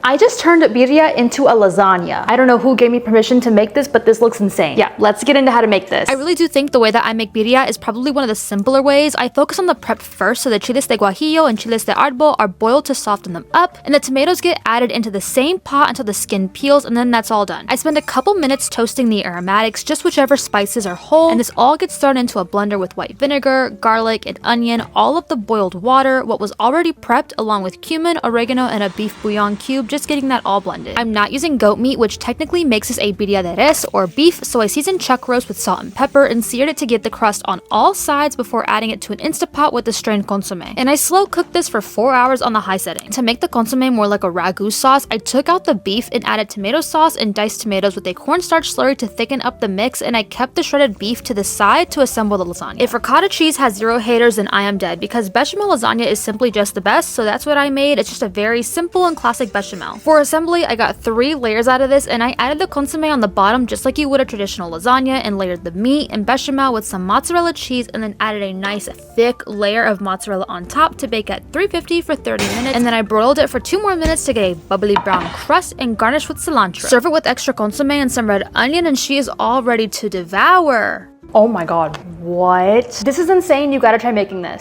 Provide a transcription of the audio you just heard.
I just turned birria into a lasagna. I don't know who gave me permission to make this, but this looks insane. Yeah, let's get into how to make this. I really do think the way that I make birria is probably one of the simpler ways. I focus on the prep first, so the chiles de guajillo and chiles de árbol are boiled to soften them up, and the tomatoes get added into the same pot until the skin peels, and then that's all done. I spend a couple minutes toasting the aromatics, just whichever spices are whole, and this all gets thrown into a blender with white vinegar, garlic, and onion, all of the boiled water, what was already prepped, along with cumin, oregano, and a beef bouillon cube, just getting that all blended. I'm not using goat meat, which technically makes this a birria de res, or beef, so I seasoned chuck roast with salt and pepper and seared it to get the crust on all sides before adding it to an Instapot with the strained consomme. And I slow cooked this for 4 hours on the high setting. To make the consomme more like a ragu sauce, I took out the beef and added tomato sauce and diced tomatoes with a cornstarch slurry to thicken up the mix, and I kept the shredded beef to the side to assemble the lasagna. If ricotta cheese has 0 haters, then I am dead, because bechamel lasagna is simply just the best, so that's what I made. It's just a very simple and classic bechamel. For assembly, I got 3 layers out of this, and I added the consomme on the bottom just like you would a traditional lasagna, and layered the meat and bechamel with some mozzarella cheese, and then added a nice thick layer of mozzarella on top to bake at 350 for 30 minutes, and then I broiled it for 2 more minutes to get a bubbly brown crust and garnish with cilantro. Serve it with extra consomme and some red onion, and she is all ready to devour. Oh my god, what? This is insane, you gotta try making this.